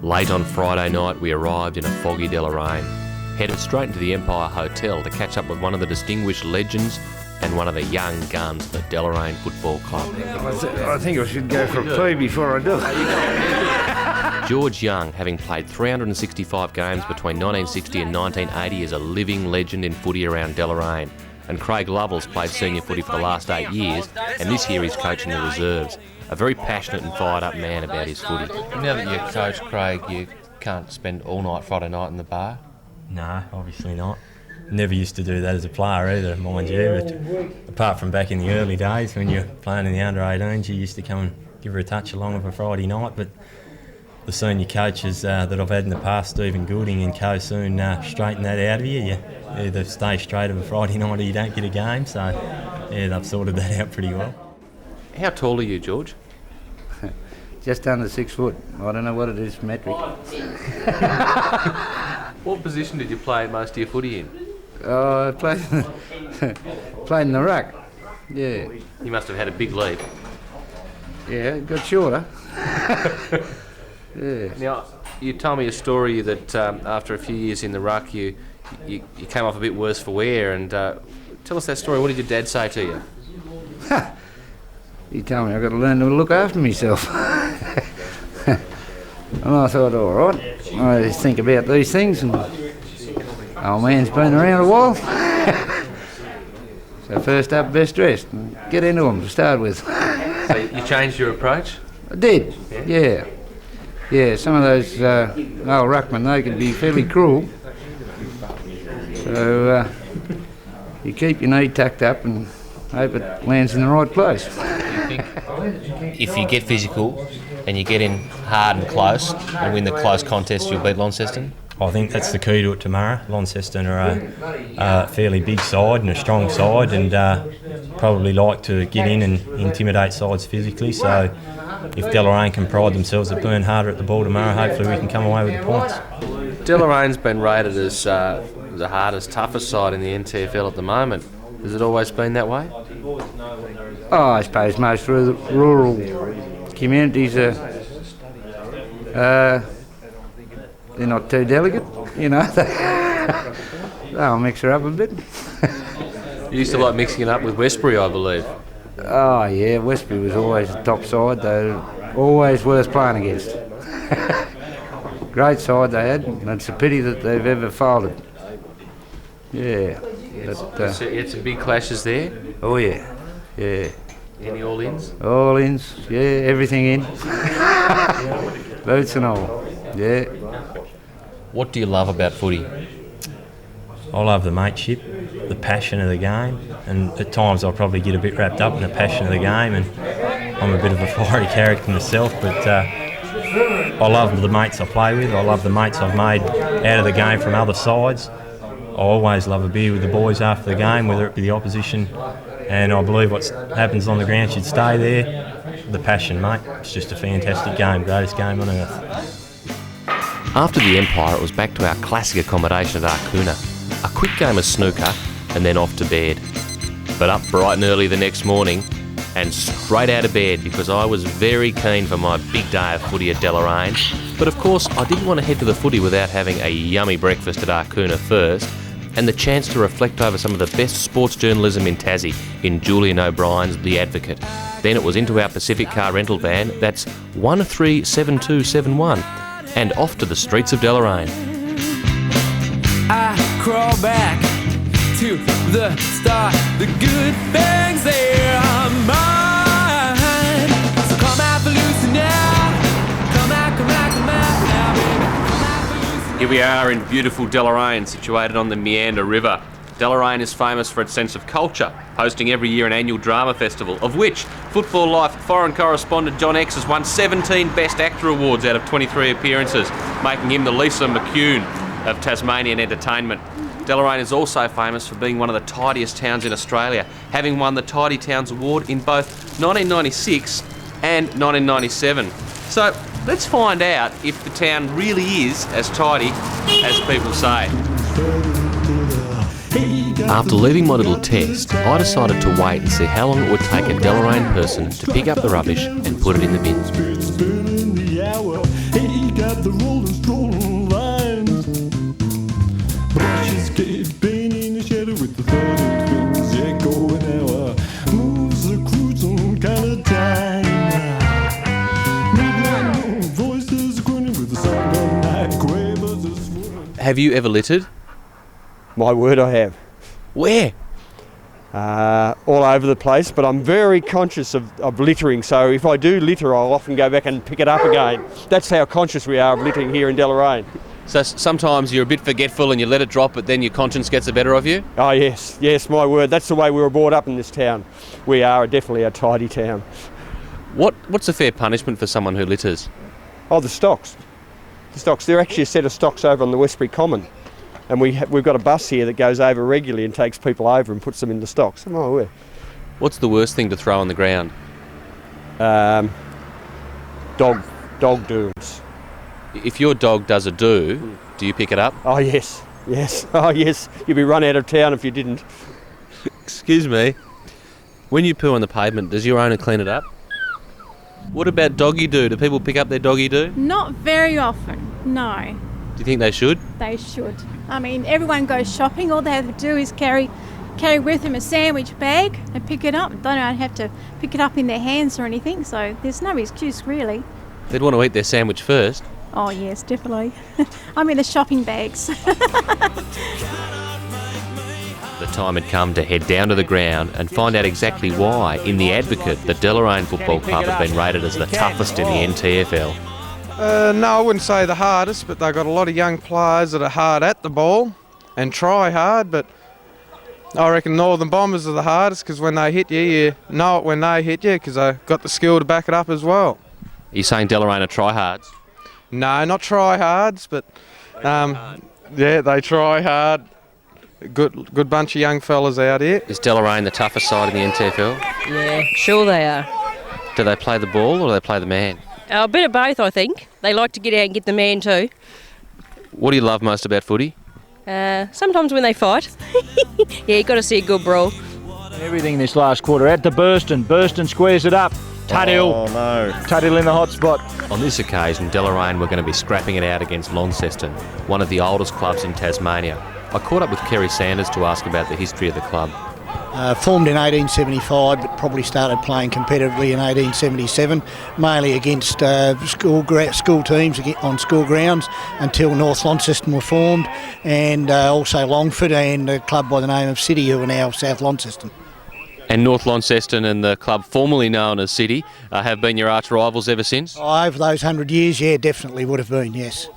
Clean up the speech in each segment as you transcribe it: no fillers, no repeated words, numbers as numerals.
Late on Friday night, we arrived in a foggy Deloraine, headed straight into the Empire Hotel to catch up with one of the distinguished legends and one of the young guns of the Deloraine Football Club. I think I should go for a poo before I do it. George Young, having played 365 games between 1960 and 1980, is a living legend in footy around Deloraine. And Craig Lovell's played senior footy for the last 8 years, and this year he's coaching the reserves. A very passionate and fired up man about his footy. Now that you're coach, Craig, you can't spend all night Friday night in the bar? No, obviously not. Never used to do that as a player either, mind you. But apart from back in the early days when you're playing in the under-18s, you used to come and give her a touch along of a Friday night. But the senior coaches that I've had in the past, Stephen Goulding and co, soon straighten that out of you. You either stay straight of a Friday night or you don't get a game. So, yeah, they've sorted that out pretty well. How tall are you, George? Just under 6 foot. I don't know what it is metric. What position did you play most of your footy in? I played in the ruck. Yeah. You must have had a big leap. Yeah, it got shorter. Yeah. Now, you told me a story that after a few years in the ruck, you came off a bit worse for wear. And tell us that story. What did your dad say to you? He told me I've got to learn to look after myself. And I thought, all right, I just think about these things, and old man's been around a while. So first up, best dressed, and get into them to start with. So you changed your approach? I did, yeah. Yeah, some of those old ruckmen, they can be fairly cruel. So you keep your knee tucked up and hope it lands in the right place. If you get physical and you get in hard and close and win the close contest, you'll beat Launceston? I think that's the key to it tomorrow. Launceston are a fairly big side and a strong side, and probably like to get in and intimidate sides physically. So if Deloraine can pride themselves at being harder at the ball tomorrow, hopefully we can come away with the points. Deloraine's been rated as the hardest, toughest side in the NTFL at the moment. Has it always been that way? Oh, I suppose most rural communities are, they're not too delicate, you know. They'll mix her up a bit. You used to like mixing it up with Westbury, I believe. Oh yeah, Westbury was always the top side. They were always worth playing against. Great side they had, and it's a pity that they've ever folded. Yeah. But, So you had some big clashes there? Oh yeah, yeah. Any all-ins? All-ins, yeah, everything in. Boots and all, yeah. What do you love about footy? I love the mateship, the passion of the game, and at times I'll probably get a bit wrapped up in the passion of the game, and I'm a bit of a fiery character myself, but I love the mates I play with. I love the mates I've made out of the game from other sides. I always love a beer with the boys after the game, whether it be the opposition, and I believe what happens on the ground should stay there. The passion, mate. It's just a fantastic game, greatest game on earth. After the Empire, it was back to our classic accommodation at Arcuna. A quick game of snooker and then off to bed. But up bright and early the next morning and straight out of bed because I was very keen for my big day of footy at Deloraine. But of course, I didn't want to head to the footy without having a yummy breakfast at Arcuna first, and the chance to reflect over some of the best sports journalism in Tassie in Julian O'Brien's The Advocate. Then it was into our Pacific car rental van, that's 137271, and off to the streets of Deloraine. I crawl back to the start, the good things there are mine. So come out for Lucy now, come out now, baby. Come out for Lucy. Here we are in beautiful Deloraine, situated on the Meander River. Deloraine is famous for its sense of culture, hosting every year an annual drama festival, of which Football Life foreign correspondent John X has won 17 Best Actor awards out of 23 appearances, making him the Lisa McCune of Tasmanian entertainment. Deloraine is also famous for being one of the tidiest towns in Australia, having won the Tidy Towns Award in both 1996 and 1997. So let's find out if the town really is as tidy as people say. After leaving my little test, I decided to wait and see how long it would take a Deloraine person to pick up the rubbish and put it in the bin. the rolling, strolling lines. Brushes get painted in the shadow with the thudding fins echoing our moves are cruising kind of time. Midnight voices grinning with the sound of night quavers are swirling. Have you ever littered? My word, I have. Where? All over the place, but I'm very conscious of littering, so if I do litter, I'll often go back and pick it up again. That's how conscious we are of littering here in Deloraine. So sometimes you're a bit forgetful and you let it drop, but then your conscience gets the better of you? Oh yes, my word, that's the way we were brought up in this town. We are definitely a tidy town. What's a fair punishment for someone who litters? Oh, the stocks. The stocks, they're actually a set of stocks over on the Westbury Common. And we've got a bus here that goes over regularly and takes people over and puts them in the stocks. Oh, yeah. What's the worst thing to throw on the ground? Dog doos. If your dog does a do you pick it up? Oh, yes. Oh, yes. You'd be run out of town if you didn't. Excuse me. When you poo on the pavement, does your owner clean it up? What about doggy do? Do people pick up their doggy do? Not very often, no. Do you think they should? They should. I mean, everyone goes shopping. All they have to do is carry with them a sandwich bag and pick it up. They don't have to pick it up in their hands or anything, so there's no excuse really. They'd want to eat their sandwich first. Oh yes, definitely. I mean the shopping bags. The time had come to head down to the ground and find out exactly why, in The Advocate, the Deloraine Football Club have been rated as the toughest in the NTFL. No, I wouldn't say the hardest, but they've got a lot of young players that are hard at the ball and try hard, but I reckon Northern Bombers are the hardest because when they hit you, you know it when they hit you because they've got the skill to back it up as well. Are you saying Deloraine are tryhards? No, not tryhards, but yeah, they try hard. Good bunch of young fellas out here. Is Deloraine the toughest side in the NTFL? Yeah, sure they are. Do they play the ball or do they play the man? A bit of both, I think. They like to get out and get the man too. What do you love most about footy? Sometimes when they fight. Yeah, you got to see a good brawl. Everything this last quarter. Out to Burston squares it up. Tuthill. Oh no. Tuthill in the hot spot. On this occasion, Deloraine were going to be scrapping it out against Launceston, one of the oldest clubs in Tasmania. I caught up with Kerry Sanders to ask about the history of the club. Formed in 1875, but probably started playing competitively in 1877, mainly against school teams on school grounds until North Launceston were formed, and also Longford and a club by the name of City, who are now South Launceston. And North Launceston and the club formerly known as City have been your arch rivals ever since? Oh, over those 100 years, yeah, definitely would have been, yes.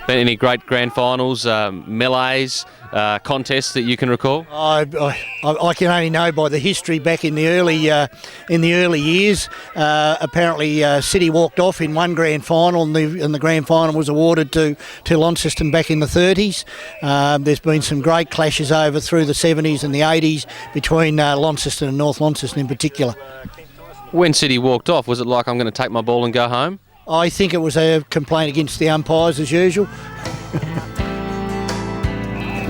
Been any great grand finals, melees, contests that you can recall? I can only know by the history back in the early years. Apparently, City walked off in one grand final, and the grand final was awarded to Launceston back in the 30s. There's been some great clashes over through the 70s and the 80s between Launceston and North Launceston in particular. When City walked off, was it like, I'm going to take my ball and go home? I think it was a complaint against the umpires as usual.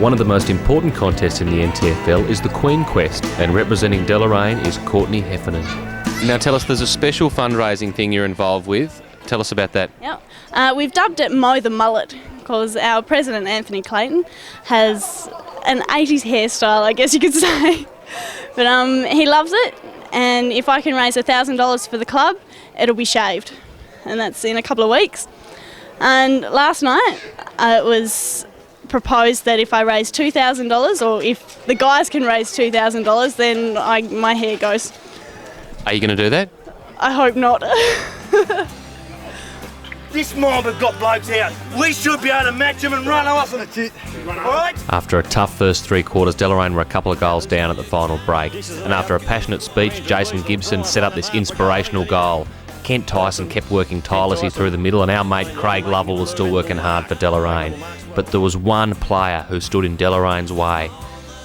One of the most important contests in the NTFL is the Queen Quest, and representing Deloraine is Courtney Heffernan. Now tell us, there's a special fundraising thing you're involved with. Tell us about that. Yep. We've dubbed it Mow the Mullet because our president, Anthony Clayton, has an 80s hairstyle, I guess you could say. But he loves it, and if I can raise $1,000 for the club, it'll be shaved. And that's in a couple of weeks. And last night it was proposed that if I raise $2,000, or if the guys can raise $2,000, then my hair goes. Are you going to do that? I hope not. This mob have got blokes out. We should be able to match them and run off. That's it. All right? After a tough first three quarters, Deloraine were a couple of goals down at the final break. And after a passionate speech, Jason Gibson set up this inspirational goal. Kent Tyson kept working tirelessly through the middle, and our mate Craig Lovell was still working hard for Deloraine. But there was one player who stood in Deloraine's way.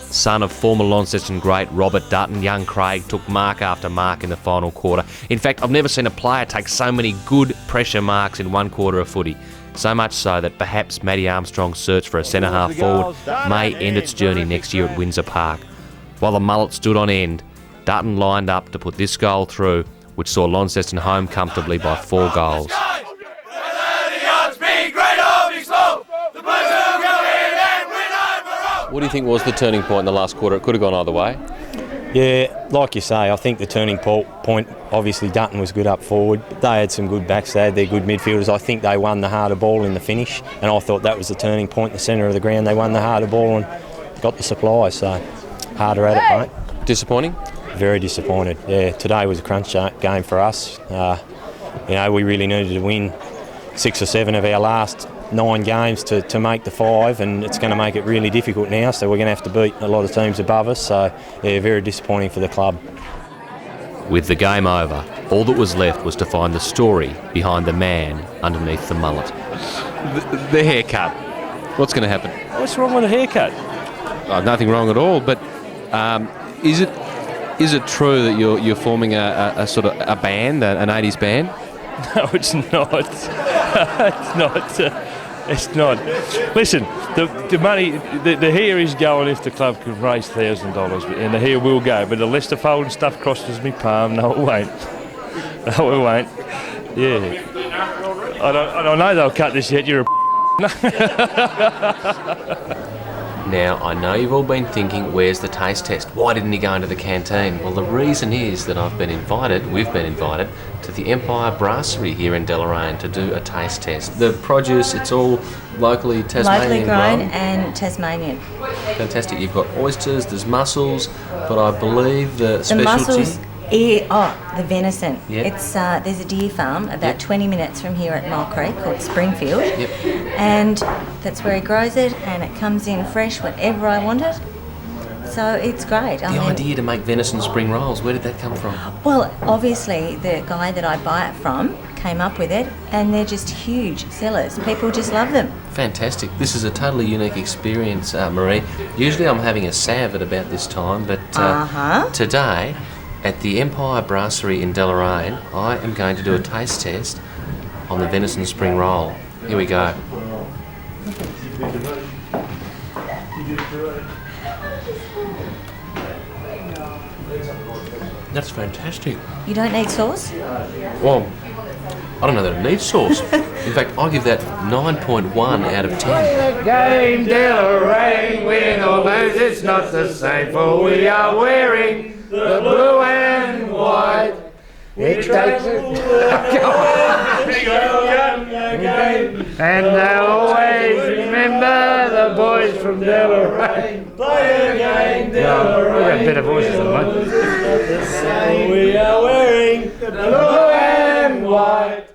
Son of former Launceston great Robert Dutton, young Craig took mark after mark in the final quarter. In fact, I've never seen a player take so many good pressure marks in one quarter of footy. So much so that perhaps Matty Armstrong's search for a centre-half forward may end its journey next year at Windsor Park. While the mullet stood on end, Dutton lined up to put this goal through, which saw Launceston home comfortably by 4 goals. The odds be great. What do you think was the turning point in the last quarter? It could have gone either way. Yeah, like you say, I think the turning point, obviously Dutton was good up forward, but they had some good backs, they had their good midfielders. I think they won the harder ball in the finish, and I thought that was the turning point in the centre of the ground. They won the harder ball and got the supply, so harder at it, mate. Disappointing? Very disappointed, yeah. Today was a crunch game for us. We really needed to win 6 or 7 of our last 9 games to make the 5, and it's going to make it really difficult now, so we're going to have to beat a lot of teams above us, so yeah, very disappointing for the club. With the game over, all that was left was to find the story behind the man underneath the mullet. The haircut. What's going to happen? What's wrong with the haircut? Nothing wrong at all, but is it true that you're forming a sort of a band, an 80s band? No, it's not. It's not. Listen, the money, the hair is going if the club can raise $1,000, and the hair will go. But the Leicester folding stuff crosses me palm. No, it won't. No, it won't. Yeah. I don't know they'll cut this yet. You're a Now, I know you've all been thinking, where's the taste test? Why didn't he go into the canteen? Well, the reason is that we've been invited to the Empire Brasserie here in Deloraine to do a taste test. The produce, it's all locally Tasmanian grown and Tasmanian. Fantastic. You've got oysters, there's mussels, but I believe the specialty... mussels, the venison. Yep. It's there's a deer farm about 20 minutes from here at Mole Creek called Springfield. Yep. And that's where he grows it, and it comes in fresh whenever I want it. So it's great. The idea to make venison spring rolls, where did that come from? Well, obviously the guy that I buy it from came up with it, and they're just huge sellers. People just love them. Fantastic. This is a totally unique experience, Marie. Usually I'm having a sav at about this time, but today at the Empire Brasserie in Deloraine, I am going to do a taste test on the venison spring roll. Here we go. That's fantastic. You don't need sauce? Well, I don't know that it needs sauce. In fact, I give that 9.1 out of 10. Game Deloraine, win or lose, it's not the same, for we are wearing the blue and white. It takes it. And they'll always remember the boys from Deloraine. Play again, Deloraine. We've got better voices than mine. We are wearing the blue and white.